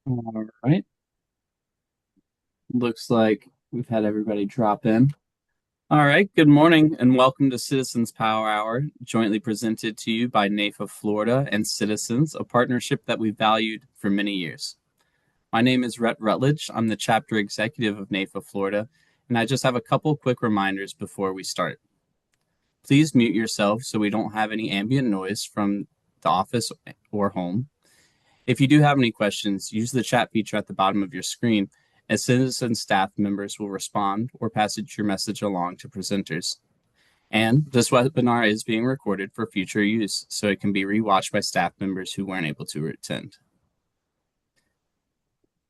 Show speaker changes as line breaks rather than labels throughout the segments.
All right. Looks like we've had everybody drop in. All right. Good morning and welcome to Citizens Power Hour, jointly presented to you by NAFA Florida and Citizens, a partnership that we've valued for many years. My name is Rhett Rutledge. I'm the chapter executive of NAFA Florida, and I just have a couple quick reminders before we start. Please mute yourself so we don't have any ambient noise from the office or home. If you do have any questions, use the chat feature at the bottom of your screen, as citizen staff members will respond or pass your message along to presenters. And this webinar is being recorded for future use, so it can be rewatched by staff members who weren't able to attend.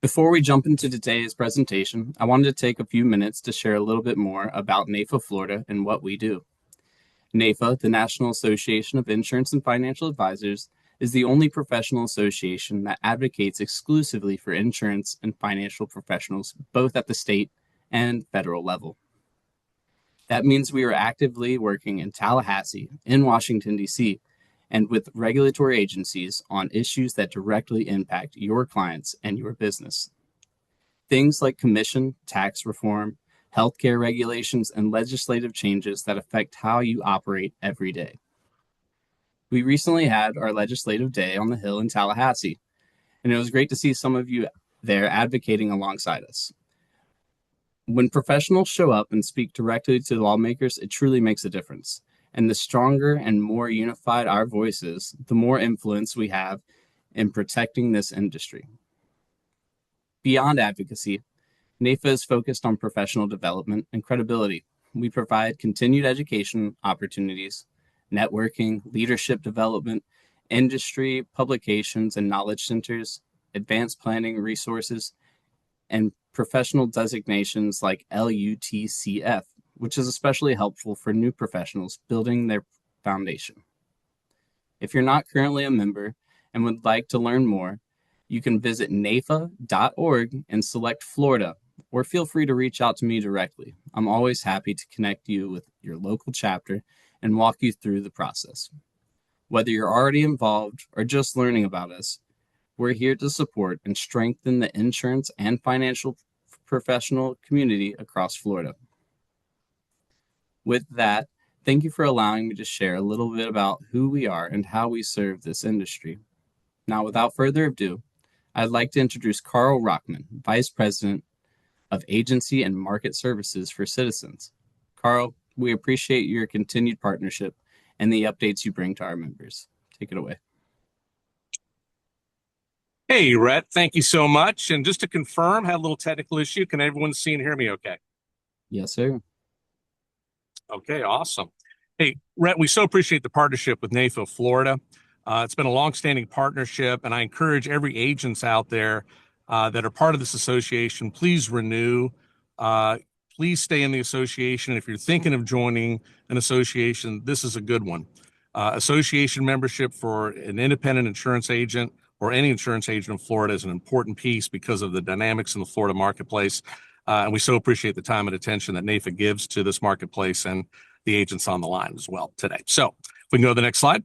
Before we jump into today's presentation, I wanted to take a few minutes to share a little bit more about NAFA Florida and what we do. NAFA, the National Association of Insurance and Financial Advisors, is the only professional association that advocates exclusively for insurance and financial professionals, both at the state and federal level. That means we are actively working in Tallahassee, in Washington, D.C., and with regulatory agencies on issues that directly impact your clients and your business. Things like commission, tax reform, healthcare regulations, and legislative changes that affect how you operate every day. We recently had our legislative day on the Hill in Tallahassee, and it was great to see some of you there advocating alongside us. When professionals show up and speak directly to lawmakers, it truly makes a difference. And the stronger and more unified our voices, the more influence we have in protecting this industry. Beyond advocacy, NAFA is focused on professional development and credibility. We provide continued education opportunities, networking, leadership development, industry publications and knowledge centers, advanced planning resources, and professional designations like LUTCF, which is especially helpful for new professionals building their foundation. If you're not currently a member and would like to learn more, you can visit nafa.org and select Florida, or feel free to reach out to me directly. I'm always happy to connect you with your local chapter and walk you through the process. Whether you're already involved or just learning about us, we're here to support and strengthen the insurance and financial professional community across Florida. With that, thank you for allowing me to share a little bit about who we are and how we serve this industry. Now, without further ado, I'd like to introduce Carl Rockman, Vice President of Agency and Market Services for Citizens. Carl, we appreciate your continued partnership and the updates you bring to our members. Take it away.
Hey, Rhett, thank you so much. And just to confirm, had a little technical issue. Can everyone see and hear me okay?
Yes, sir.
Okay, awesome. Hey, Rhett, we so appreciate the partnership with NAFA Florida. It's been a longstanding partnership, and I encourage every agents out there that are part of this association, please renew. Please stay in the association. If you're thinking of joining an association, this is a good one. Association membership for an independent insurance agent or any insurance agent in Florida is an important piece because of the dynamics in the Florida marketplace. And we so appreciate the time and attention that NAFA gives to this marketplace and the agents on the line as well today. So if we can go to the next slide.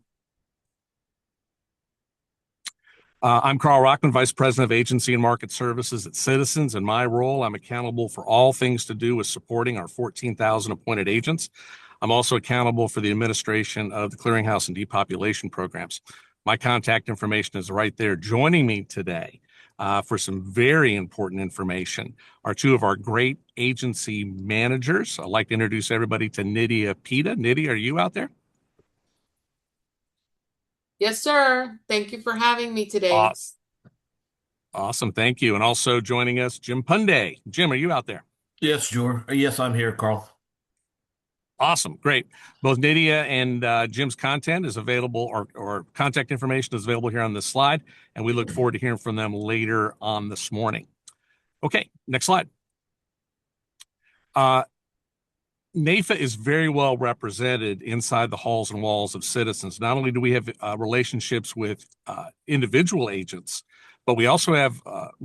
I'm Carl Rockman, Vice President of Agency and Market Services at Citizens. In my role, I'm accountable for all things to do with supporting our 14,000 appointed agents. I'm also accountable for the administration of the clearinghouse and depopulation programs. My contact information is right there. Joining me today for some very important information are two of our great agency managers. I'd like to introduce everybody to Nydia Pita. Nydia, are you out there?
Yes, sir. Thank you for having me today.
Awesome. Thank you. And also joining us, Jim Punday. Jim, are you out there?
Yes, sure. Yes, I'm here, Carl.
Awesome. Great. Both Nydia and Jim's content is available, or contact information is available here on this slide. And we look forward to hearing from them later on this morning. Okay, next slide. NAFA is very well represented inside the halls and walls of Citizens. Not only do we have relationships with individual agents, but we also have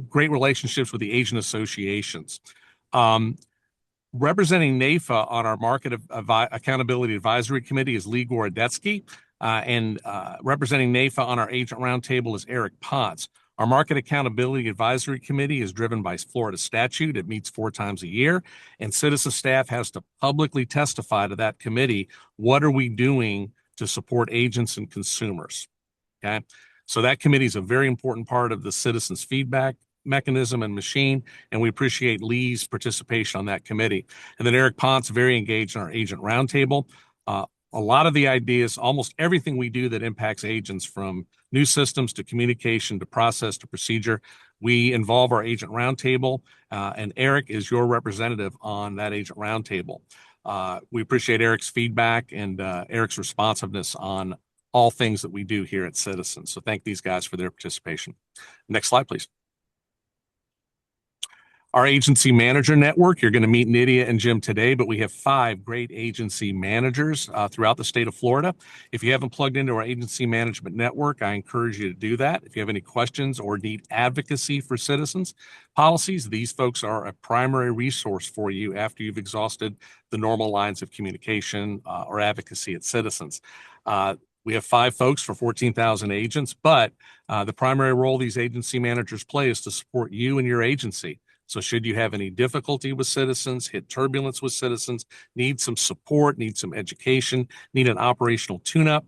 great relationships with the agent associations. Representing NAFA on our Market Accountability Advisory Committee is Lee Gorodetsky, and representing NAFA on our Agent Roundtable is Eric Potts. Our Market Accountability Advisory Committee is driven by Florida statute. It meets 4 times a year, and Citizen staff has to publicly testify to that committee. What are we doing to support agents and consumers? Okay, so that committee is a very important part of the Citizens feedback mechanism and machine, and we appreciate Lee's participation on that committee. And then Eric Ponce, very engaged in our agent roundtable. A lot of the ideas, almost everything we do that impacts agents, from new systems to communication to process to procedure, we involve our agent roundtable, and Eric is your representative on that agent roundtable. We appreciate Eric's feedback and Eric's responsiveness on all things that we do here at Citizens. So thank these guys for their participation. Next slide, please. Our agency manager network, you're going to meet Nydia and Jim today, but we have 5 great agency managers throughout the state of Florida. If you haven't plugged into our agency management network, I encourage you to do that. If you have any questions or need advocacy for Citizens policies, these folks are a primary resource for you after you've exhausted the normal lines of communication or advocacy at Citizens. We have 5 folks for 14,000 agents, but the primary role these agency managers play is to support you and your agency. So should you have any difficulty with Citizens, hit turbulence with Citizens, need some support, need some education, need an operational tune-up,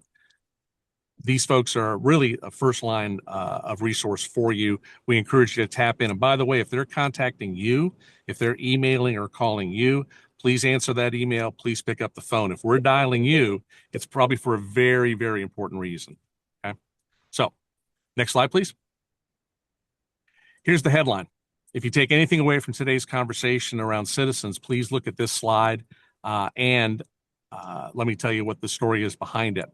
these folks are really a first line of resource for you. We encourage you to tap in. And by the way, if they're contacting you, if they're emailing or calling you, please answer that email. Please pick up the phone. If we're dialing you, it's probably for a very, very important reason. Okay. So next slide, please. Here's the headline. If you take anything away from today's conversation around Citizens, please look at this slide and let me tell you what the story is behind it.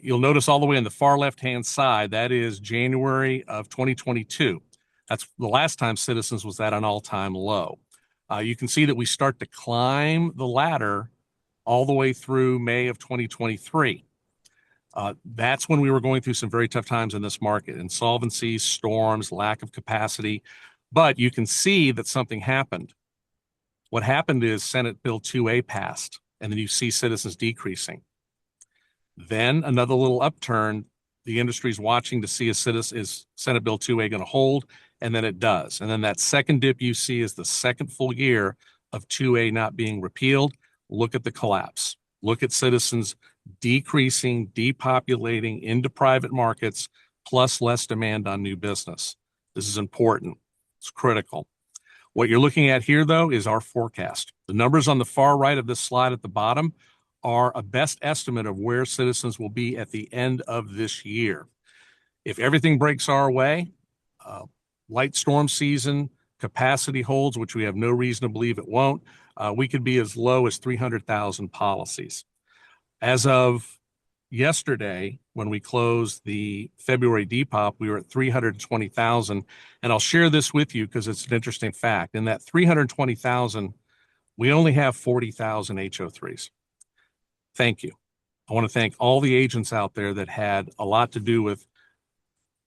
You'll notice all the way on the far left-hand side, that is January of 2022. That's the last time Citizens was at an all-time low. You can see that we start to climb the ladder all the way through May of 2023. That's when we were going through some very tough times in this market: insolvencies, storms, lack of capacity. But you can see that something happened. What happened is Senate Bill 2A passed, and then you see Citizens decreasing. Then another little upturn. The industry's watching to see is Senate Bill 2A going to hold, and then it does. And then that second dip you see is the second full year of 2A not being repealed. Look at the collapse. Look at Citizens decreasing, depopulating into private markets, plus less demand on new business. This is important. It's critical. What you're looking at here, though, is our forecast. The numbers on the far right of this slide at the bottom are a best estimate of where Citizens will be at the end of this year. If everything breaks our way, light storm season, capacity holds, which we have no reason to believe it won't, we could be as low as 300,000 policies. As of yesterday, when we closed the February Depop, we were at 320,000. And I'll share this with you because it's an interesting fact. In that 320,000, we only have 40,000 HO3s. Thank you. I want to thank all the agents out there that had a lot to do with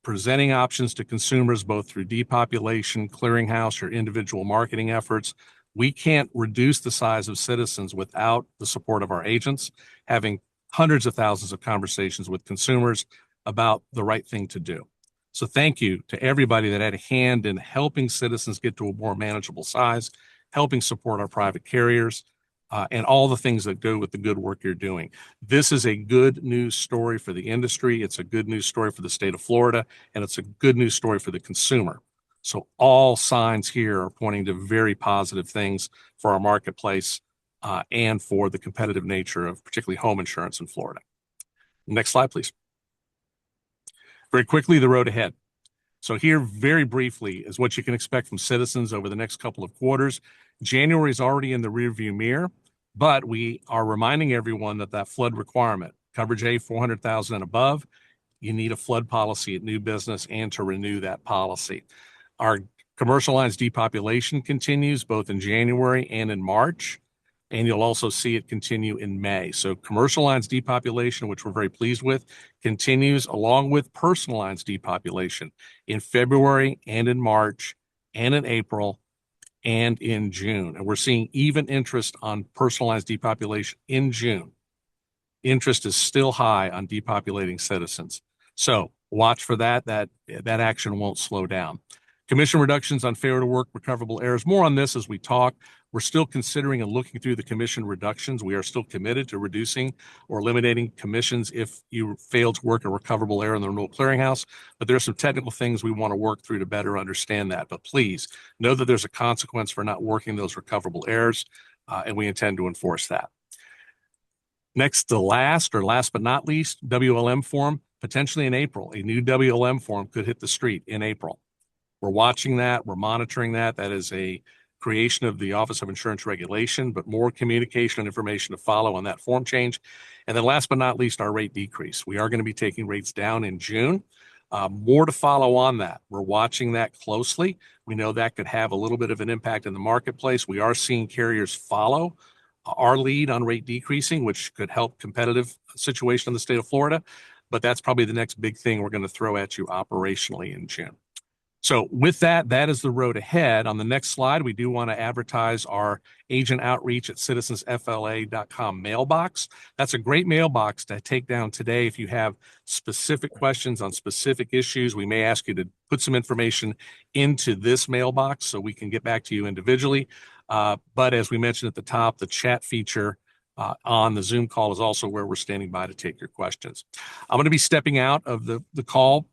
presenting options to consumers, both through depopulation, clearinghouse, or individual marketing efforts. We can't reduce the size of Citizens without the support of our agents, having hundreds of thousands of conversations with consumers about the right thing to do. So thank you to everybody that had a hand in helping Citizens get to a more manageable size, helping support our private carriers, and all the things that go with the good work you're doing. This is a good news story for the industry. It's a good news story for the state of Florida, and it's a good news story for the consumer. So all signs here are pointing to very positive things for our marketplace and for the competitive nature of particularly home insurance in Florida. Next slide, please. Very quickly, the road ahead. So here, very briefly, is what you can expect from Citizens over the next couple of quarters. January is already in the rearview mirror, but we are reminding everyone that flood requirement, coverage A, 400,000 and above, you need a flood policy at new business and to renew that policy. Our commercial lines depopulation continues both in January and in March, and you'll also see it continue in May. So commercial lines depopulation, which we're very pleased with, continues along with personal lines depopulation in February and in March and in April and in June. And we're seeing even interest on personal lines depopulation in June. Interest is still high on depopulating Citizens. So watch for that action won't slow down. Commission reductions on failure to work recoverable errors. More on this as we talk. We're still considering and looking through the commission reductions. We are still committed to reducing or eliminating commissions if you fail to work a recoverable error in the renewal clearinghouse. But there are some technical things we want to work through to better understand that. But please know that there's a consequence for not working those recoverable errors, and we intend to enforce that. Next to last but not least, WLM form, potentially in April. A new WLM form could hit the street in April. We're watching that. We're monitoring that. That is a creation of the Office of Insurance Regulation, but more communication and information to follow on that form change. And then last but not least, our rate decrease. We are going to be taking rates down in June. More to follow on that. We're watching that closely. We know that could have a little bit of an impact in the marketplace. We are seeing carriers follow our lead on rate decreasing, which could help competitive situation in the state of Florida. But that's probably the next big thing we're going to throw at you operationally in June. So with that is the road ahead. On the next slide, we do want to advertise our agent outreach at citizensfla.com mailbox. That's a great mailbox to take down today. If you have specific questions on specific issues, we may ask you to put some information into this mailbox so we can get back to you individually. But as we mentioned at the top, the chat feature on the Zoom call is also where we're standing by to take your questions. I'm going to be stepping out of the call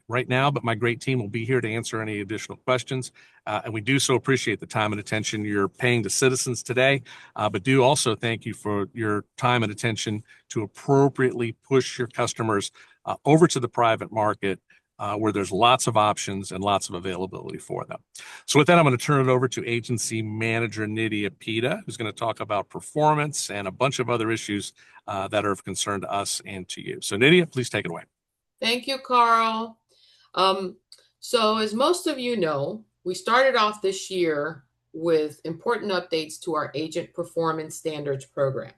right now, but my great team will be here to answer any additional questions. And we do so appreciate the time and attention you're paying to Citizens today, but do also thank you for your time and attention to appropriately push your customers over to the private market where there's lots of options and lots of availability for them. So with that, I'm going to turn it over to Agency Manager Nydia Pita, who's going to talk about performance and a bunch of other issues that are of concern to us and to you. So Nydia, please take it away.
Thank you, Carl. So as most of you know, we started off this year with important updates to our Agent Performance Standards program.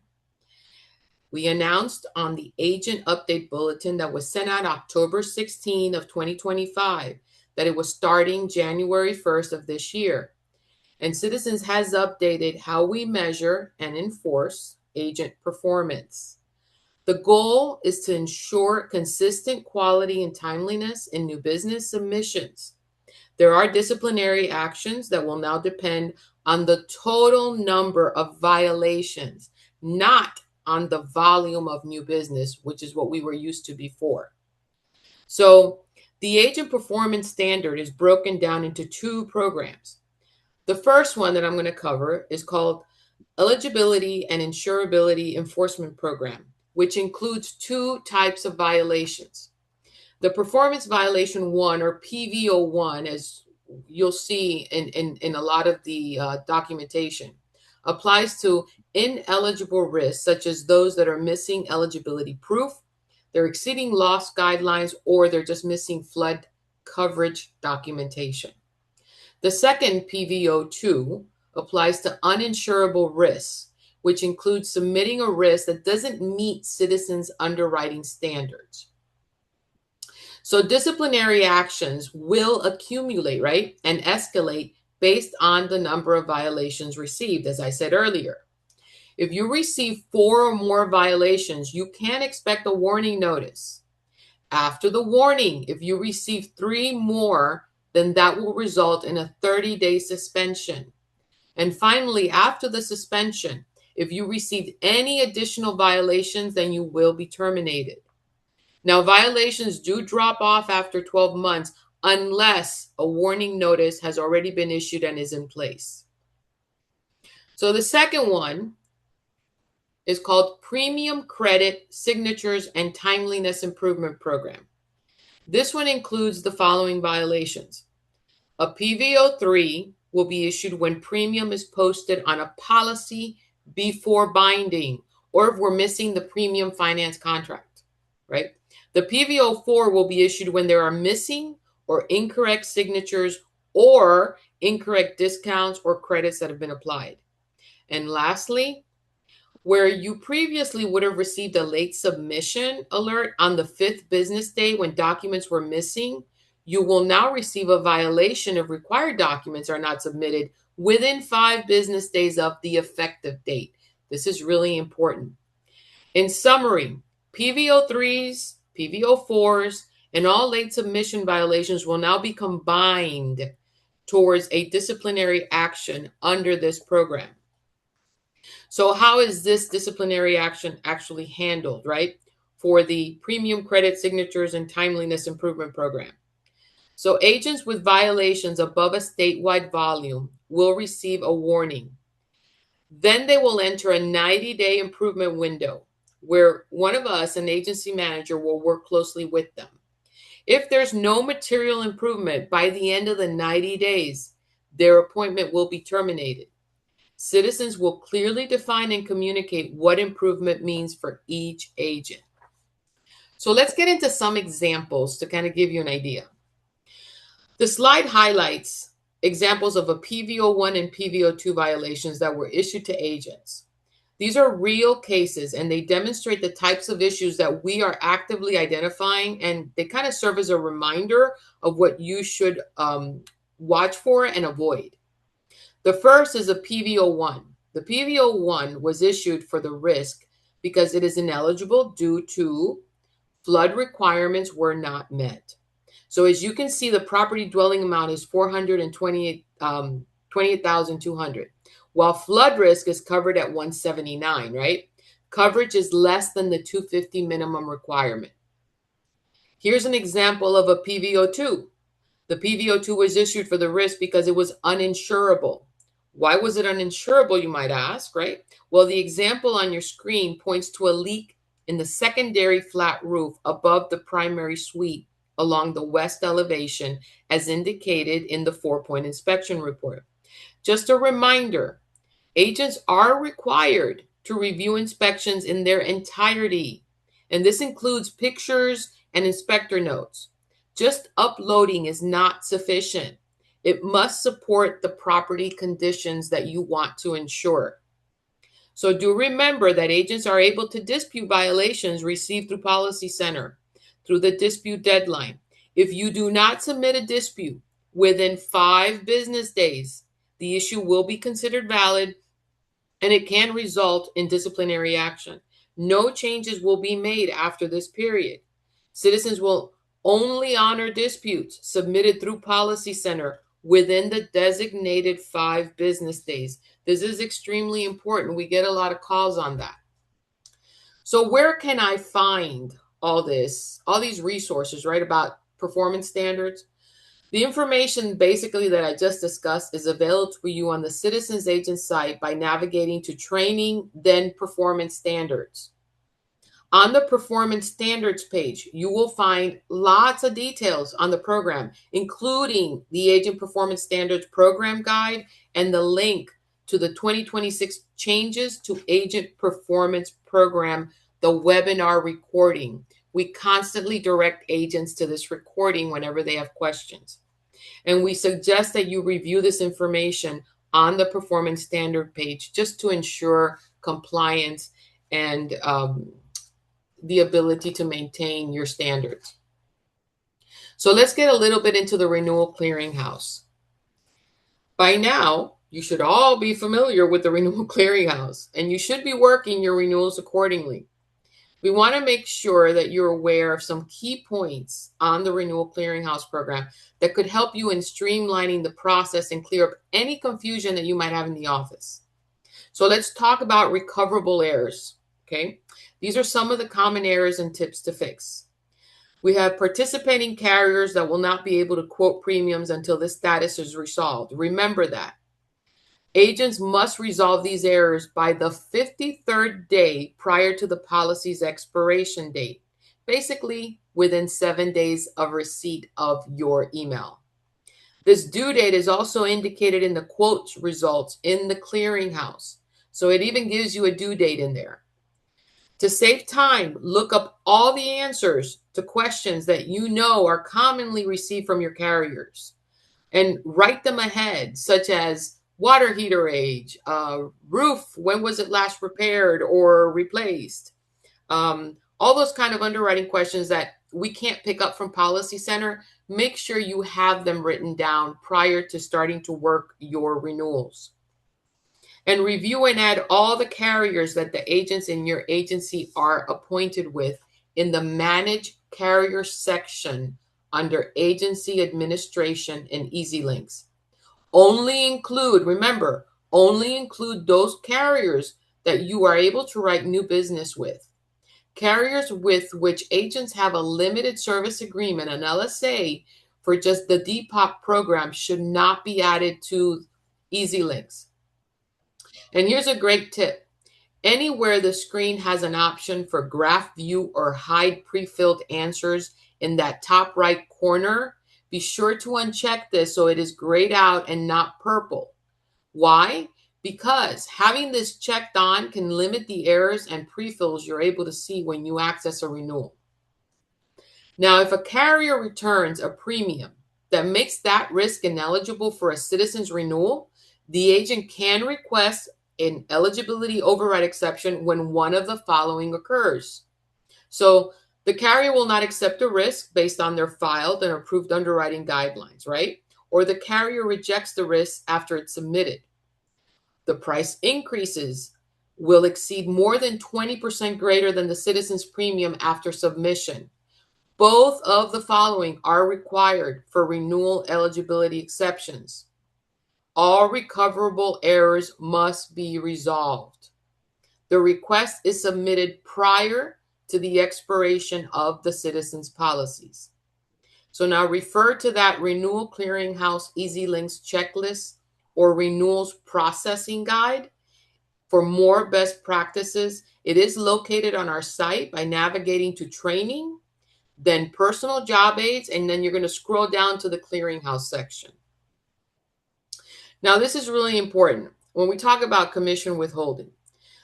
We announced on the Agent Update Bulletin that was sent out October 16 of 2025 that it was starting January 1st of this year. And Citizens has updated how we measure and enforce agent performance. The goal is to ensure consistent quality and timeliness in new business submissions. There are disciplinary actions that will now depend on the total number of violations, not on the volume of new business, which is what we were used to before. So the Agent Performance Standard is broken down into two programs. The first one that I'm going to cover is called Eligibility and Insurability Enforcement Program, which includes two types of violations. The Performance Violation 1, or PVO1, as you'll see in a lot of the documentation, applies to ineligible risks, such as those that are missing eligibility proof, they're exceeding loss guidelines, or they're just missing flood coverage documentation. The second, PVO2, applies to uninsurable risks, which includes submitting a risk that doesn't meet Citizens' underwriting standards. So disciplinary actions will accumulate, right, and escalate based on the number of violations received, as I said earlier. If you receive 4 or more violations, you can expect a warning notice. After the warning, if you receive 3 more, then that will result in a 30-day suspension. And finally, after the suspension, if you receive any additional violations, then you will be terminated. Now, violations do drop off after 12 months unless a warning notice has already been issued and is in place. So the second one is called Premium Credit Signatures and Timeliness Improvement Program. This one includes the following violations. A PVO3 will be issued when premium is posted on a policy before binding, or if we're missing the premium finance contract, right? The PVO4 will be issued when there are missing or incorrect signatures or incorrect discounts or credits that have been applied. And lastly, where you previously would have received a late submission alert on the 5th business day when documents were missing, you will now receive a violation if required documents are not submitted within 5 business days of the effective date. This is really important. In summary, PVO3s, PVO4s, and all late submission violations will now be combined towards a disciplinary action under this program. So how is this disciplinary action actually handled, right? For the premium credit signatures and timeliness improvement program. So agents with violations above a statewide volume will receive a warning. Then they will enter a 90-day improvement window where one of us, an agency manager, will work closely with them. If there's no material improvement by the end of the 90 days, their appointment will be terminated. Citizens will clearly define and communicate what improvement means for each agent. So let's get into some examples to kind of give you an idea. The slide highlights examples of a PV01 and PV02 violations that were issued to agents. These are real cases, and they demonstrate the types of issues that we are actively identifying, and they kind of serve as a reminder of what you should watch for and avoid. The first is a PV01. The PV01 was issued for the risk because it is ineligible due to flood requirements were not met. So as you can see, the property dwelling amount is $428,200, while flood risk is covered at $179, right? Coverage is less than the $250 minimum requirement. Here's an example of a PV02. The PV02 was issued for the risk because it was uninsurable. Why was it uninsurable, you might ask, right? Well, the example on your screen points to a leak in the secondary flat roof above the primary suite along the west elevation, as indicated in the 4-point inspection report. Just a reminder, agents are required to review inspections in their entirety, and this includes pictures and inspector notes. Just uploading is not sufficient. It must support the property conditions that you want to ensure. So do remember that agents are able to dispute violations received through Policy Center through the dispute deadline. If you do not submit a dispute within 5 business days, the issue will be considered valid and it can result in disciplinary action. No changes will be made after this period. Citizens will only honor disputes submitted through Policy Center within the designated 5 business days. This is extremely important. We get a lot of calls on that. So where can I find all these resources, right, about performance standards? The information basically that I just discussed is available to you on the Citizens Agent site by navigating to Training, then Performance Standards. On the Performance Standards page, you will find lots of details on the program, including the Agent Performance Standards Program Guide and the link to the 2026 Changes to Agent Performance Program, the webinar recording. We constantly direct agents to this recording whenever they have questions. And we suggest that you review this information on the Performance Standard page just to ensure compliance and the ability to maintain your standards. So let's get a little bit into the Renewal Clearinghouse. By now, you should all be familiar with the Renewal Clearinghouse, and you should be working your renewals accordingly. We want to make sure that you're aware of some key points on the Renewal Clearinghouse program that could help you in streamlining the process and clear up any confusion that you might have in the office. So let's talk about recoverable errors, okay? These are some of the common errors and tips to fix. We have participating carriers that will not be able to quote premiums until this status is resolved. Remember that. Agents must resolve these errors by the 53rd day prior to the policy's expiration date, basically within 7 days of receipt of your email. This due date is also indicated in the quote results in the clearinghouse, so it even gives you a due date in there. To save time, look up all the answers to questions that you know are commonly received from your carriers and write them ahead, such as water heater age, roof, when was it last repaired or replaced? All those kind of underwriting questions that we can't pick up from Policy Center. Make sure you have them written down prior to starting to work your renewals. And review and add all the carriers that the agents in your agency are appointed with in the Manage carrier section under agency administration and Easy Links. Only include, remember, only include those carriers that you are able to write new business with. Carriers with which agents have a limited service agreement, an LSA, for just the Depop program should not be added to Easy Links. And here's a great tip. Anywhere the screen has an option for graph view or hide pre-filled answers in that top right corner, be sure to uncheck this so it is grayed out and not purple. Why? Because having this checked on can limit the errors and pre-fills you're able to see when you access a renewal. Now, if a carrier returns a premium that makes that risk ineligible for a Citizens renewal, the agent can request an eligibility override exception when one of the following occurs. So the carrier will not accept a risk based on their filed and approved underwriting guidelines, right? Or the carrier rejects the risk after it's submitted. The price increases will exceed more than 20% greater than the Citizens premium after submission. Both of the following are required for renewal eligibility exceptions. All recoverable errors must be resolved. The request is submitted prior to the expiration of the Citizens policies. So now refer to that Renewal Clearinghouse Easy Links checklist or renewals processing guide for more best practices. It is located on our site by navigating to training, then personal job aids, and then you're going to scroll down to the clearinghouse section. Now, this is really important when we talk about commission withholding.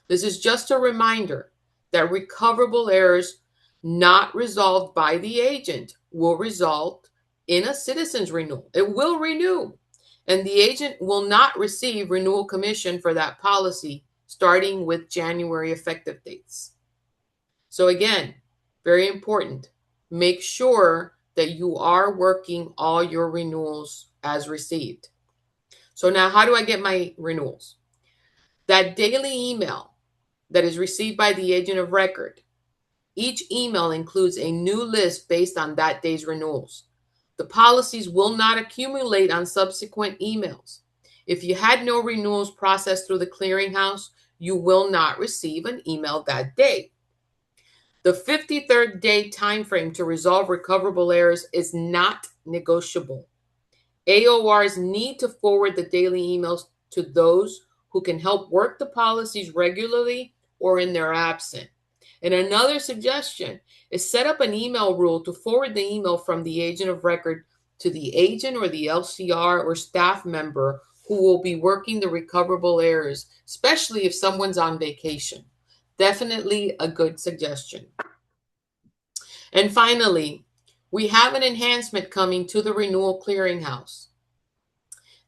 This is just a reminder that recoverable errors not resolved by the agent will result in a Citizens renewal. It will renew, and the agent will not receive renewal commission for that policy starting with January effective dates. So again, very important. Make sure that you are working all your renewals as received. So now how do I get my renewals? That daily email that is received by the agent of record, each email includes a new list based on that day's renewals. The policies will not accumulate on subsequent emails. If you had no renewals processed through the clearinghouse, you will not receive an email that day. The 53rd day timeframe to resolve recoverable errors is not negotiable. AORs need to forward the daily emails to those who can help work the policies regularly or in their absence. And another suggestion is set up an email rule to forward the email from the agent of record to the agent or the LCR or staff member who will be working the recoverable errors, especially if someone's on vacation. Definitely a good suggestion. And finally, we have an enhancement coming to the Renewal Clearinghouse.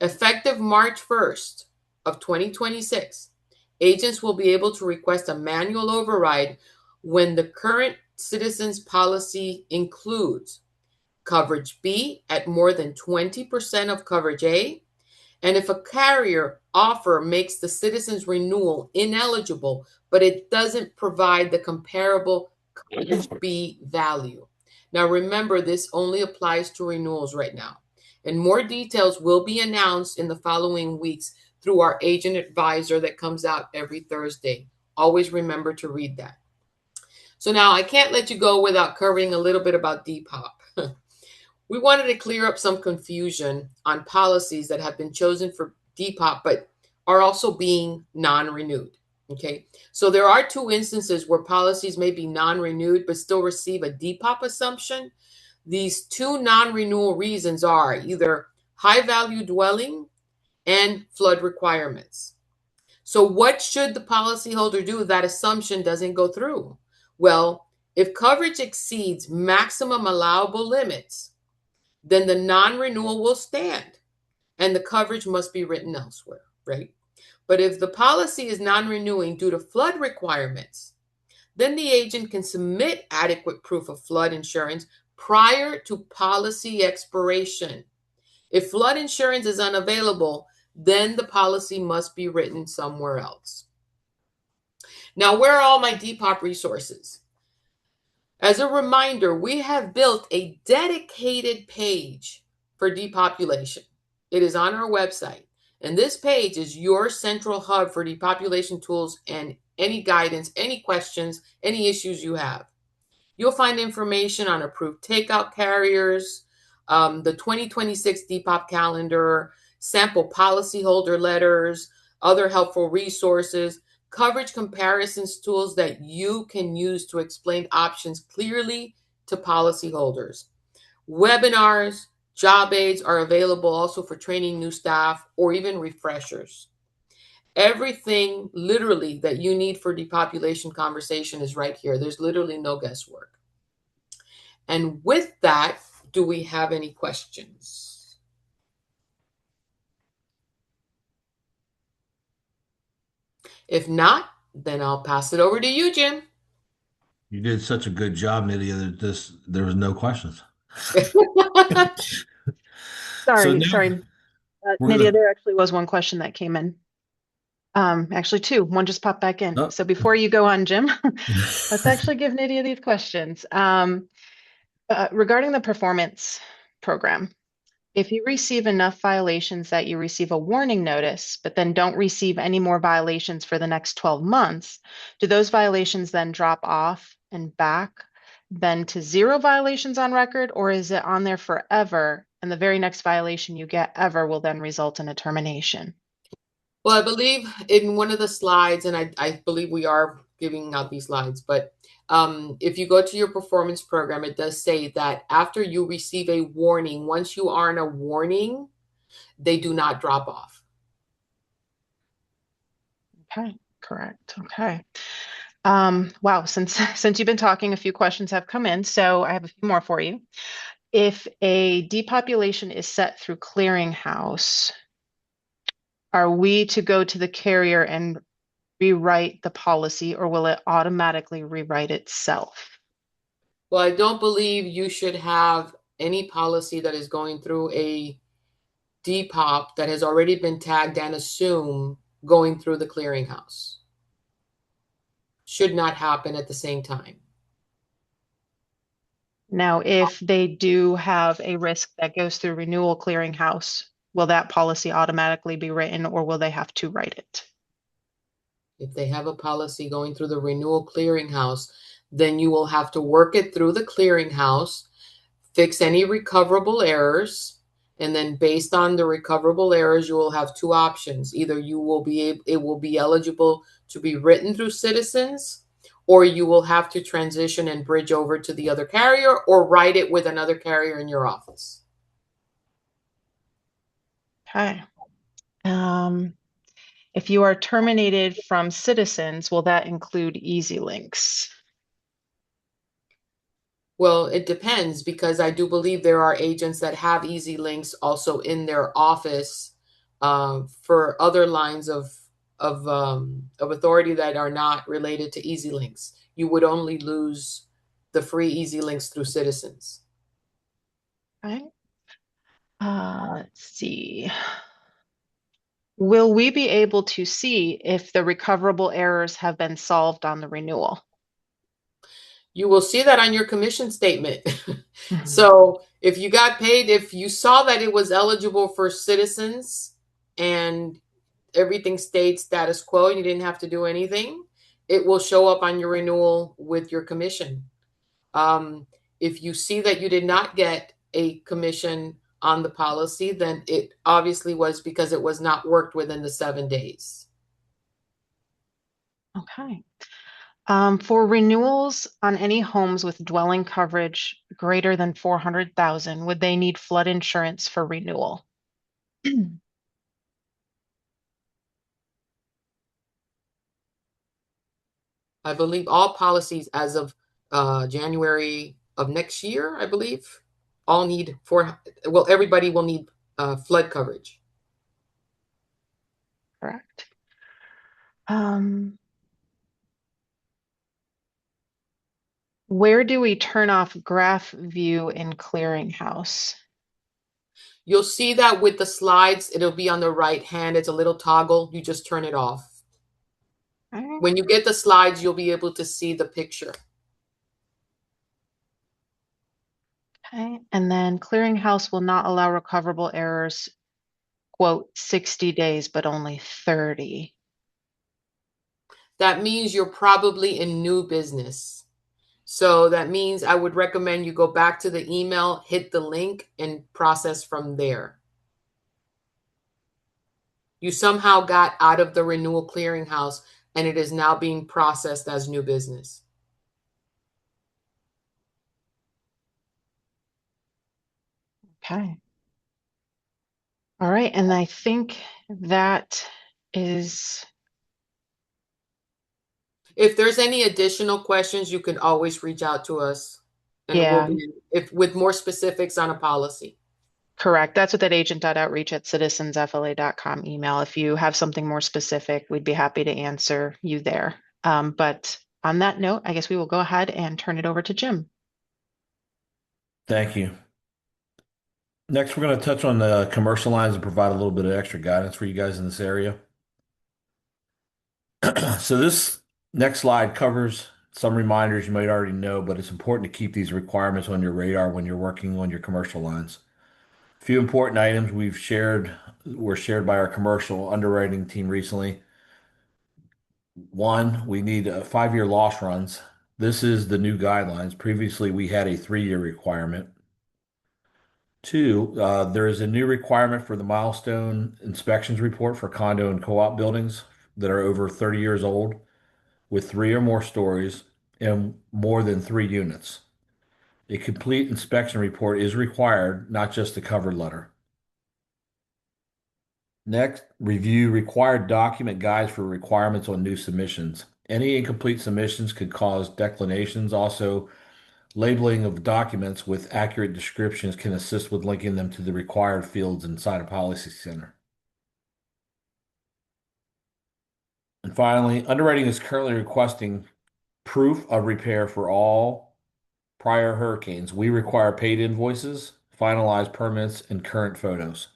Effective March 1st of 2026, agents will be able to request a manual override when the current Citizens policy includes coverage B at more than 20% of coverage A, and if a carrier offer makes the Citizens renewal ineligible, but it doesn't provide the comparable coverage B value. Now remember, this only applies to renewals right now, and more details will be announced in the following weeks through our agent advisor that comes out every Thursday. Always remember to read that. So now I can't let you go without covering a little bit about Depop. We wanted to clear up some confusion on policies that have been chosen for Depop but are also being non-renewed. Okay, so there are two instances where policies may be non-renewed but still receive a Depop assumption. These two non-renewal reasons are either high-value dwelling and flood requirements. So what should the policyholder do if that assumption doesn't go through? Well, if coverage exceeds maximum allowable limits, then the non-renewal will stand and the coverage must be written elsewhere, right? But if the policy is non-renewing due to flood requirements, then the agent can submit adequate proof of flood insurance prior to policy expiration. If flood insurance is unavailable, then the policy must be written somewhere else. Now, where are all my Depop resources? As a reminder, we have built a dedicated page for depopulation. It is on our website. And this page is your central hub for depopulation tools and any guidance, any questions, any issues you have. You'll find information on approved takeout carriers, the 2026 Depop calendar, sample policyholder letters, other helpful resources, coverage comparisons tools that you can use to explain options clearly to policyholders. Webinars, job aids are available also for training new staff or even refreshers. Everything literally that you need for depopulation conversation is right here. There's literally no guesswork. And with that, do we have any questions? If not, then I'll pass it over to you, Jim.
You did such a good job, Nydia, that there was no questions.
Sorry,
now
sorry.
we're
Nydia,
gonna.
there actually was one question that came in. Actually two. One just popped back in.
Oh.
So before you go on, Jim, let's actually give Nydia these questions. Regarding the performance program, if you receive enough violations that you receive a warning notice, but then don't receive any more violations for the next 12 months, do those violations then drop off and back then to 0 violations on record, or is it on there forever and the very next violation you get ever will then result in a termination?
Well, I believe in one of the slides, and I believe we are giving out these slides, but if you go to your performance program, it does say that after you receive a warning, once you are in a warning, they do not drop off.
Okay, correct. Okay. Wow, since you've been talking, a few questions have come in, so I have a few more for you. If a depopulation is set through clearinghouse, are we to go to the carrier and rewrite the policy, or will it automatically rewrite itself?
Well, I don't believe you should have any policy that is going through a Depop that has already been tagged and assumed going through the clearinghouse. Should not happen at the same time.
Now, if they do have a risk that goes through renewal clearinghouse, will that policy automatically be written, or will they have to write it?
If they have a policy going through the renewal clearinghouse, then you will have to work it through the clearinghouse, fix any recoverable errors, and then based on the recoverable errors, you will have two options. Either it will be eligible to be written through Citizens, or you will have to transition and bridge over to the other carrier or write it with another carrier in your office.
Okay. If you are terminated from Citizens, will that include EasyLinks?
Well, it depends, because I do believe there are agents that have EasyLinks also in their office for other lines of authority that are not related to EasyLinks. You would only lose the free EasyLinks through Citizens.
Okay. Let's see. Will we be able to see if the recoverable errors have been solved on the renewal?
You will see that on your commission statement. So if you got paid, if you saw that it was eligible for Citizens and everything stayed status quo and you didn't have to do anything, it will show up on your renewal with your commission. If you see that you did not get a commission on the policy, then it obviously was because it was not worked within the 7 days.
Okay. For renewals on any homes with dwelling coverage greater than 400,000, would they need flood insurance for renewal?
I believe all policies as of January of next year, I believe, all need everybody will need flood coverage.
Correct. Where do we turn off graph view in clearinghouse?
You'll see that with the slides, it'll be on the right hand. It's a little toggle. You just turn it off.
Okay.
When you get the slides, you'll be able to see the picture.
Okay, and then clearinghouse will not allow recoverable errors, quote, 60 days, but only 30.
That means you're probably in new business. So that means I would recommend you go back to the email, hit the link, and process from there. You somehow got out of the renewal clearinghouse and it is now being processed as new business.
Okay. All right, and I think that is,
If there's any additional questions, you can always reach out to us and we'll
yeah,
be if with more specifics on a policy.
correct. That's what that agent.outreach@citizensfla.com email. If you have something more specific, we'd be happy to answer you there. But on that note, I guess we will go ahead and turn it over to Jim.
Thank you. Next, we're going to touch on the commercial lines and provide a little bit of extra guidance for you guys in this area. So this next slide covers some reminders you might already know, but it's important to keep these requirements on your radar when you're working on your commercial lines. A few important items were shared by our commercial underwriting team recently. One, we need 5-year loss runs. This is the new guidelines. Previously, we had a 3-year requirement. Two, there is a new requirement for the milestone inspections report for condo and co-op buildings that are over 30 years old with 3 or more stories and more than 3 units. A complete inspection report is required, not just a cover letter. Next, review required document guides for requirements on new submissions. Any incomplete submissions could cause declinations. Also, labeling of documents with accurate descriptions can assist with linking them to the required fields inside a policy center. And finally, underwriting is currently requesting proof of repair for all prior hurricanes. We require paid invoices, finalized permits, and current photos.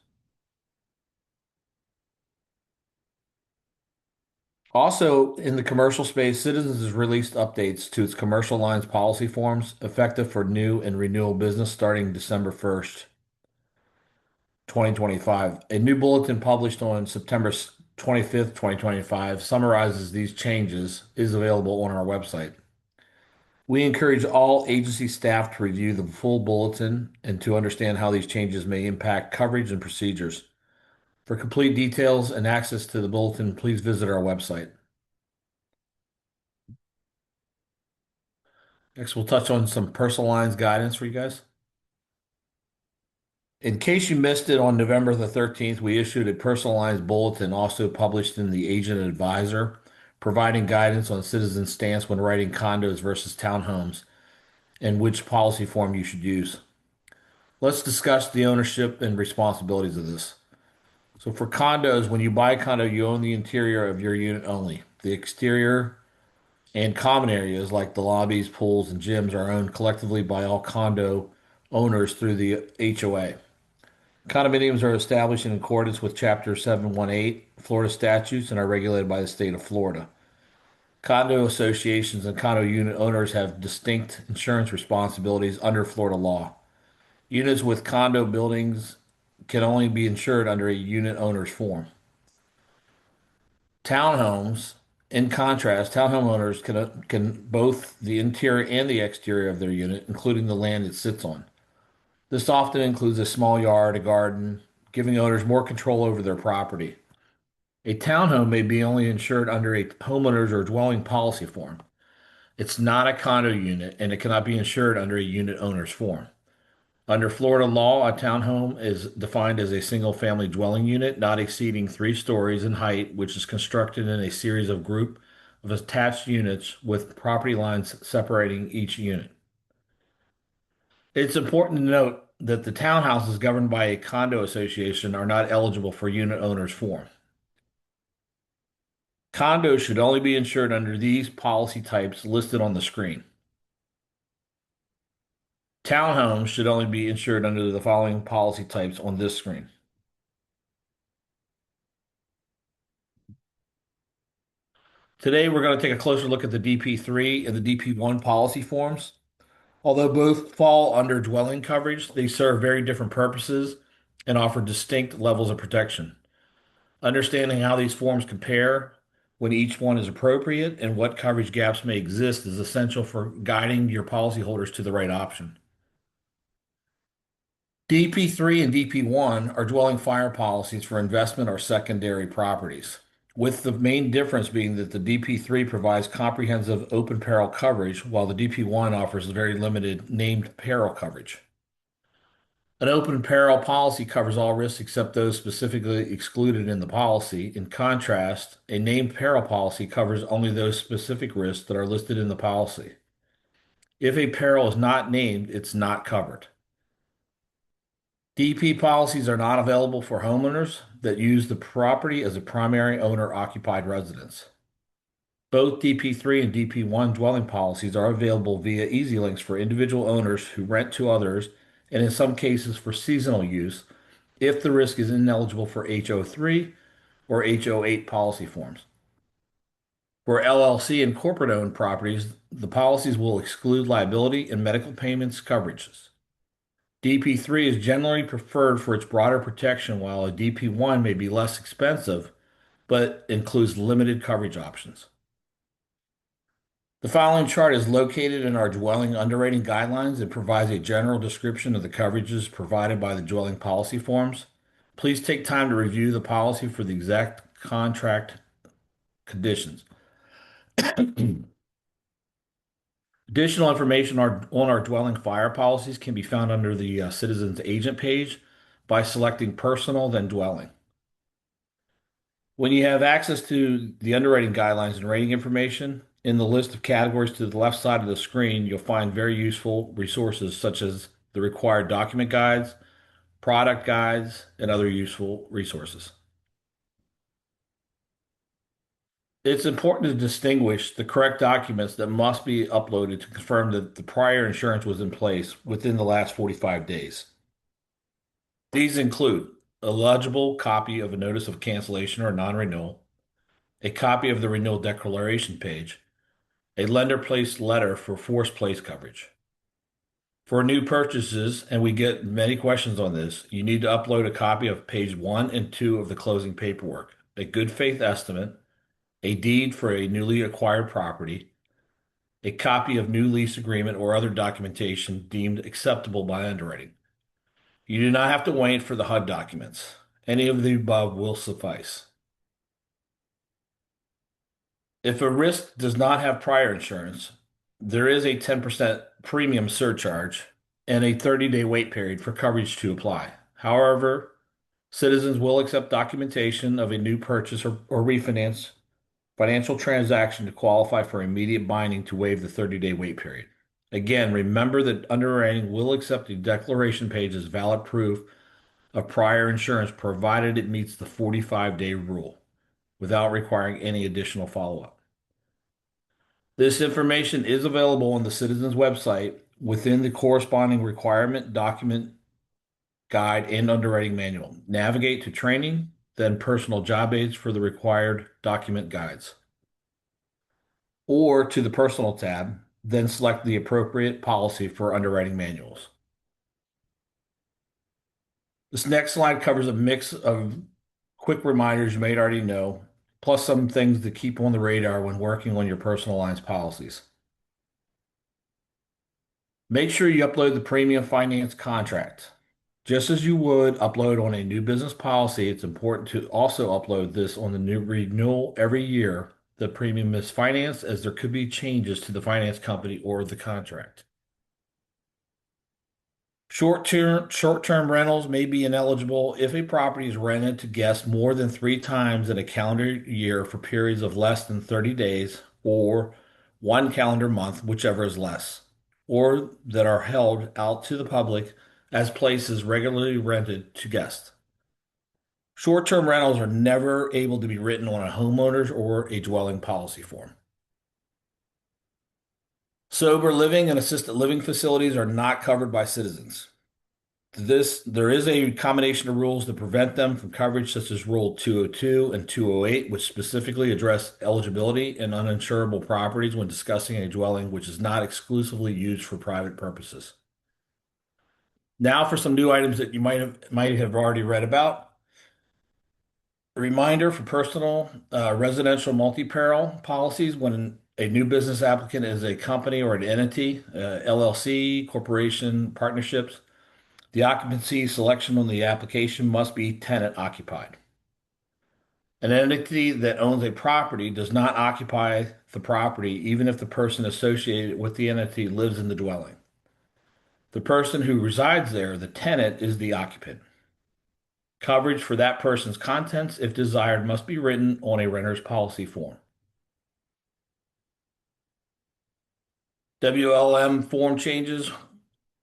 Also, in the commercial space, Citizens has released updates to its commercial lines policy forms effective for new and renewal business starting December 1st, 2025. A new bulletin published on September 25th, 2025 summarizes these changes is available on our website. We encourage all agency staff to review the full bulletin and to understand how these changes may impact coverage and procedures. For complete details and access to the bulletin, please visit our website. Next, we'll touch on some personal lines guidance for you guys. In case you missed it, on November the 13th, we issued a personal lines bulletin also published in the Agent Advisor, providing guidance on citizens' stance when writing condos versus townhomes and which policy form you should use. Let's discuss the ownership and responsibilities of this. So for condos, when you buy a condo, you own the interior of your unit only. The exterior and common areas like the lobbies, pools, and gyms are owned collectively by all condo owners through the HOA. Condominiums are established in accordance with Chapter 718 Florida statutes and are regulated by the state of Florida. Condo associations and condo unit owners have distinct insurance responsibilities under Florida law. Units with condo buildings can only be insured under a unit owner's form. Townhomes, in contrast, townhome owners can both the interior and the exterior of their unit, including the land it sits on. This often includes a small yard, a garden, giving owners more control over their property. A townhome may be only insured under a homeowner's or dwelling policy form. It's not a condo unit and it cannot be insured under a unit owner's form. Under Florida law, a townhome is defined as a single-family dwelling unit not exceeding 3 stories in height, which is constructed in a series of group of attached units with property lines separating each unit. It's important to note that the townhouses governed by a condo association are not eligible for unit owner's form. Condos should only be insured under these policy types listed on the screen. Townhomes should only be insured under the following policy types on this screen. Today, we're going to take a closer look at the DP3 and the DP1 policy forms. Although both fall under dwelling coverage, they serve very different purposes and offer distinct levels of protection. Understanding how these forms compare, when each one is appropriate, and what coverage gaps may exist is essential for guiding your policyholders to the right option. DP3 and DP1 are dwelling fire policies for investment or secondary properties, with the main difference being that the DP3 provides comprehensive open peril coverage, while the DP1 offers very limited named peril coverage. An open peril policy covers all risks except those specifically excluded in the policy. In contrast, a named peril policy covers only those specific risks that are listed in the policy. If a peril is not named, it's not covered. DP policies are not available for homeowners that use the property as a primary owner-occupied residence. Both DP3 and DP1 dwelling policies are available via Easy Links for individual owners who rent to others, and in some cases for seasonal use, if the risk is ineligible for HO3 or HO8 policy forms. For LLC and corporate-owned properties, the policies will exclude liability and medical payments coverages. DP3 is generally preferred for its broader protection, while a DP1 may be less expensive, but includes limited coverage options. The following chart is located in our dwelling underwriting guidelines and provides a general description of the coverages provided by the dwelling policy forms. Please take time to review the policy for the exact contract conditions. Additional information on our dwelling fire policies can be found under the Citizens Agent page by selecting Personal, then Dwelling. When you have access to the underwriting guidelines and rating information, in the list of categories to the left side of the screen, you'll find very useful resources such as the required document guides, product guides, and other useful resources. It's important to distinguish the correct documents that must be uploaded to confirm that the prior insurance was in place within the last 45 days. These include a legible copy of a notice of cancellation or non-renewal, a copy of the renewal declaration page, a lender-placed letter for forced place coverage. For new purchases, and we get many questions on this, you need to upload a copy of page 1 and 2 of the closing paperwork, a good faith estimate, a deed for a newly acquired property, a copy of new lease agreement or other documentation deemed acceptable by underwriting. You do not have to wait for the HUD documents. Any of the above will suffice. If a risk does not have prior insurance, there is a 10% premium surcharge and a 30-day wait period for coverage to apply. However, Citizens will accept documentation of a new purchase or refinance financial transaction to qualify for immediate binding to waive the 30-day wait period. Again, remember that underwriting will accept a declaration page as valid proof of prior insurance provided it meets the 45-day rule without requiring any additional follow-up. This information is available on the Citizens website within the corresponding requirement document guide and underwriting manual. Navigate to training, then personal job aids for the required document guides. Or to the personal tab, then select the appropriate policy for underwriting manuals. This next slide covers a mix of quick reminders you may already know, plus some things to keep on the radar when working on your personal lines policies. Make sure you upload the premium finance contract. Just as you would upload on a new business policy, it's important to also upload this on the new renewal every year. The premium is financed, as there could be changes to the finance company or the contract. Short-term rentals may be ineligible if a property is rented to guests more than 3 times in a calendar year for periods of less than 30 days or 1 calendar month, whichever is less, or that are held out to the public as places regularly rented to guests. Short-term rentals are never able to be written on a homeowner's or a dwelling policy form. Sober living and assisted living facilities are not covered by Citizens. There is a combination of rules that prevent them from coverage, such as Rule 202 and 208, which specifically address eligibility and uninsurable properties when discussing a dwelling which is not exclusively used for private purposes. Now for some new items that you might have already read about. A reminder for personal residential multi-peril policies when a new business applicant is a company or an entity, LLC, corporation, partnerships. The occupancy selection on the application must be tenant occupied. An entity that owns a property does not occupy the property, even if the person associated with the entity lives in the dwelling. The person who resides there, the tenant, is the occupant. Coverage for that person's contents, if desired, must be written on a renter's policy form. WLM form changes.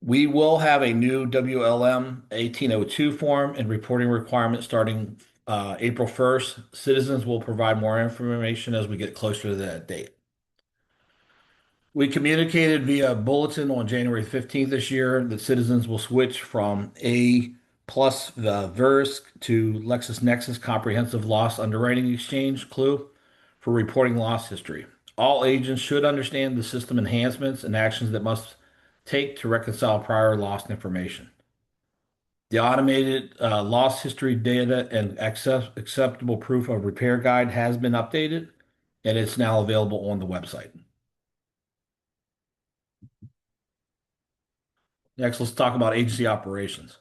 We will have a new WLM 1802 form and reporting requirements starting April 1st. Citizens will provide more information as we get closer to that date. We communicated via bulletin on January 15th this year that citizens will switch from A plus Verisk to LexisNexis Comprehensive Loss Underwriting Exchange, CLUE, for reporting loss history. All agents should understand the system enhancements and actions that must take to reconcile prior lost information. The automated loss history data and acceptable proof of repair guide has been updated, and it's now available on the website. Next, let's talk about agency operations.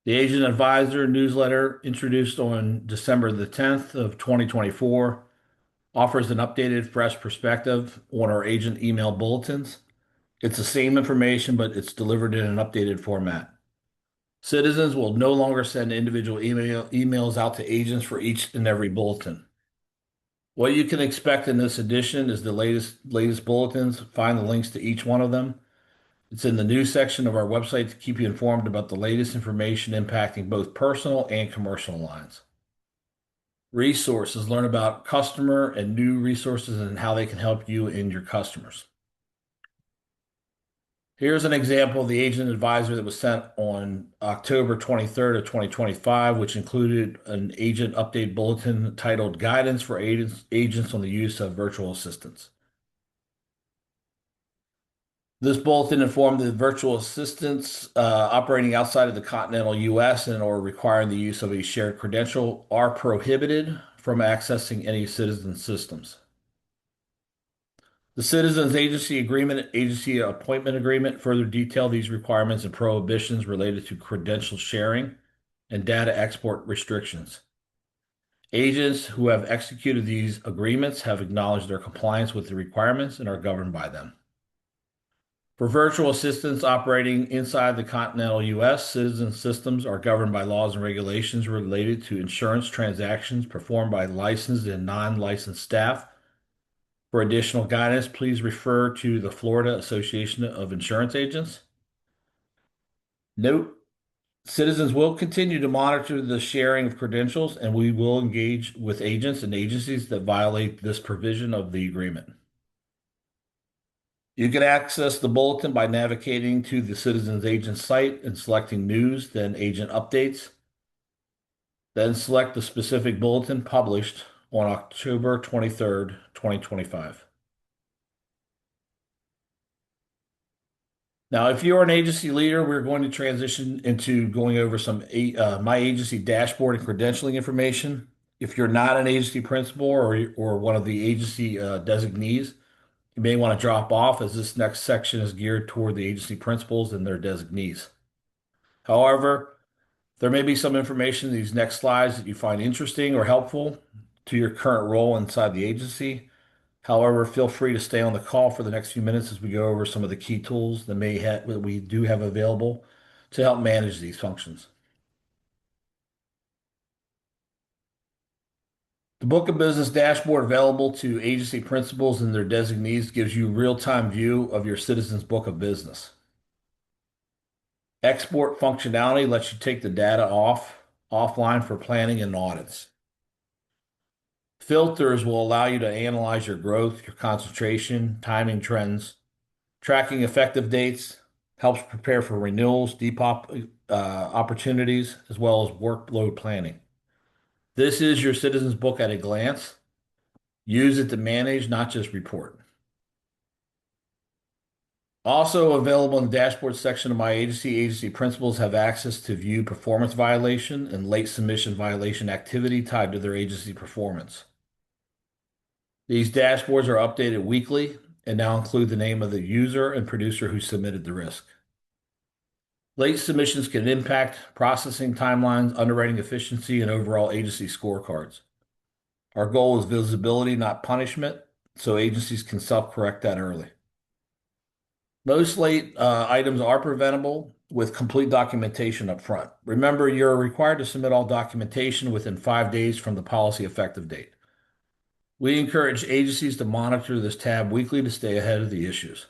The Agent Advisor newsletter, introduced on December the 10th of 2024, offers an updated, fresh perspective on our agent email bulletins. It's the same information, but it's delivered in an updated format. Citizens will no longer send individual emails out to agents for each and every bulletin. What you can expect in this edition is the latest bulletins. Find the links to each one of them. It's in the news section of our website to keep you informed about the latest information impacting both personal and commercial lines. Resources, learn about customer and new resources and how they can help you and your customers. Here's an example of the Agent Advisor that was sent on October 23rd of 2025, which included an agent update bulletin titled Guidance for Agents on the Use of Virtual Assistants. This bulletin informed that virtual assistants operating outside of the continental U.S. and or requiring the use of a shared credential are prohibited from accessing any citizen systems. The Citizens Agency Agreement, Agency Appointment Agreement further detail these requirements and prohibitions related to credential sharing and data export restrictions. Agents who have executed these agreements have acknowledged their compliance with the requirements and are governed by them. For virtual assistants operating inside the continental U.S., citizen systems are governed by laws and regulations related to insurance transactions performed by licensed and non-licensed staff. For additional guidance, please refer to the Florida Association of Insurance Agents. Note, citizens will continue to monitor the sharing of credentials, and we will engage with agents and agencies that violate this provision of the agreement. You can access the bulletin by navigating to the Citizens Agent site and selecting News, then Agent Updates. Then select the specific bulletin published on October 23rd, 2025. Now, if you're an agency leader, we're going to transition into going over some My Agency dashboard and credentialing information. If you're not an agency principal or one of the agency designees, you may want to drop off, as this next section is geared toward the agency principals and their designees. However, there may be some information in these next slides that you find interesting or helpful to your current role inside the agency. However, feel free to stay on the call for the next few minutes as we go over some of the key tools that we do have available to help manage these functions. The Book of Business dashboard available to agency principals and their designees gives you real-time view of your citizens' book of business. Export functionality lets you take the data offline for planning and audits. Filters will allow you to analyze your growth, your concentration, timing trends, tracking effective dates, helps prepare for renewals, depop opportunities, as well as workload planning. This is your Citizens Book at a glance. Use it to manage, not just report. Also available in the dashboard section of my agency, agency principals have access to view performance violation and late submission violation activity tied to their agency performance. These dashboards are updated weekly and now include the name of the user and producer who submitted the risk. Late submissions can impact processing timelines, underwriting efficiency, and overall agency scorecards. Our goal is visibility, not punishment, so agencies can self-correct that early. Most late items are preventable with complete documentation up front. Remember, you're required to submit all documentation within 5 days from the policy effective date. We encourage agencies to monitor this tab weekly to stay ahead of the issues.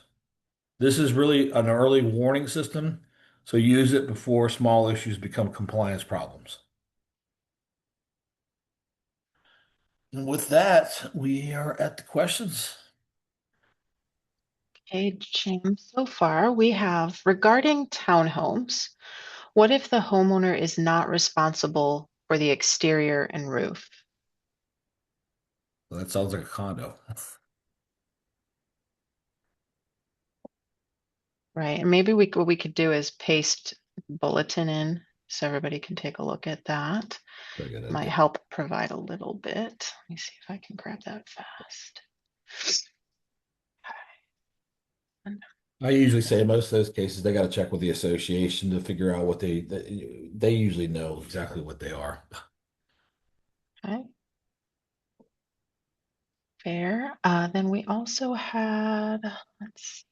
This is really an early warning system, so use it before small issues become compliance problems. And with that, we are at the questions.
Okay, Jim, so far we have regarding townhomes, what if the homeowner is not responsible for the exterior and roof?
Well, that sounds like a condo.
Right, and maybe what we could do is paste bulletin in so everybody can take a look at that.
Very good
Might
idea.
help provide a little bit. Let me see if I can grab that fast.
I usually say most of those cases they got to check with the association to figure out what they usually know exactly what they are.
Okay. Fair. Then we also had, let's see.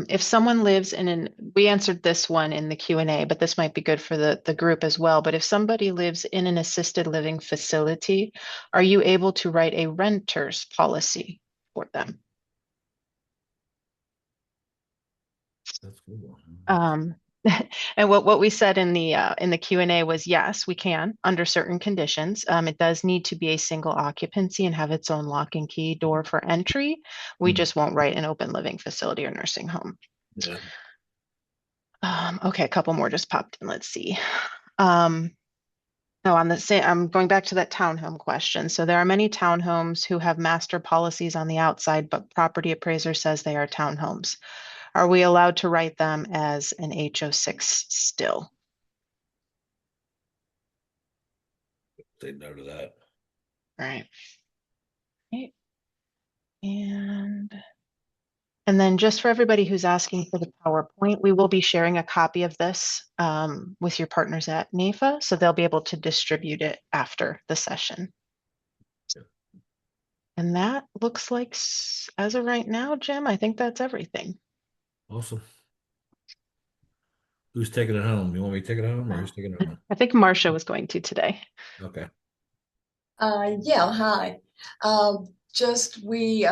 If someone lives we answered this one in the Q&A, but this might be good for the group as well. But if somebody lives in an assisted living facility, are you able to write a renter's policy for them?
That's cool.
And what we said in the Q&A was yes, we can under certain conditions. It does need to be a single occupancy and have its own lock and key door for entry. We just won't write an open living facility or nursing home.
Yeah.
Okay, a couple more just popped in. Let's see. No, on the same, I'm going back to that townhome question. So there are many townhomes who have master policies on the outside, but property appraiser says they are townhomes. Are we allowed to write them as an HO6 still?
Say no to that.
Right. And then just for everybody who's asking for the PowerPoint, we will be sharing a copy of this with your partners at NAIFA, so they'll be able to distribute it after the session.
Yeah.
And that looks like, as of right now, Jim, I think that's everything.
Awesome. Who's taking it home? You want me to take it home or who's taking it home?
I think Marcia was going to today.
Okay.
Yeah, hi. We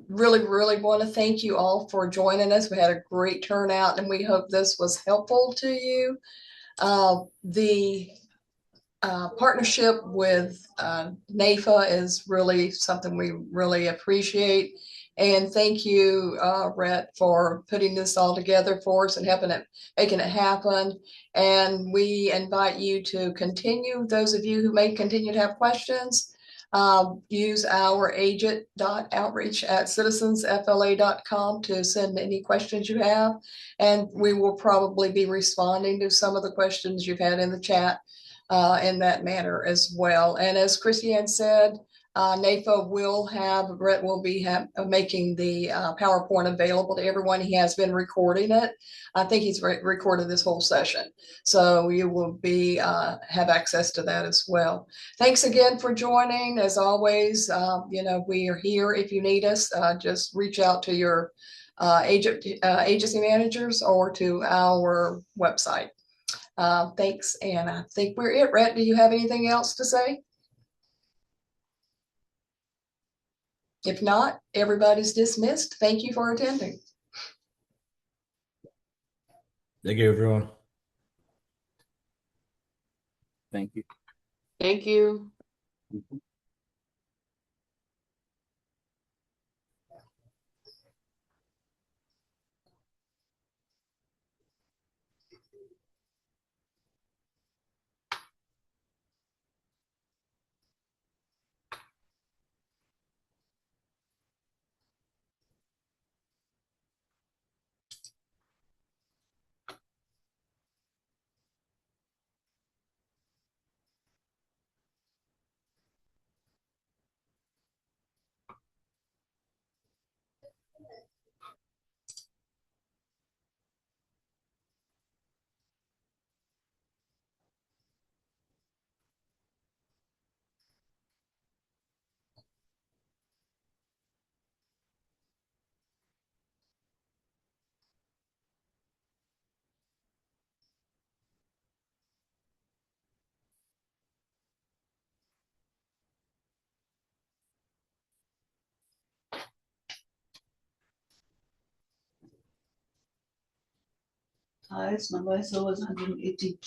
really want to thank you all for joining us. We had a great turnout and we hope this was helpful to you. The partnership with NAIFA is really something we really appreciate. And thank you, Rhett, for putting this all together for us and making it happen. And we invite you to continue, those of you who may continue to have questions, use our agent.outreach@citizensfla.com to send any questions you have. And we will probably be responding to some of the questions you've had in the chat in that manner as well. And as Christiane said, NAIFA Brett will be making the PowerPoint available to everyone. He has been recording it. I think he's recorded this whole session. So you will have access to that as well. Thanks again for joining. As always, we are here if you need us. Just reach out to your agency managers or to our website. Thanks, and I think we're it. Rhett, do you have anything else to say? If not, everybody's dismissed. Thank you for attending.
Thank you, everyone.
Thank you.
Thank you.
highest number I saw was 180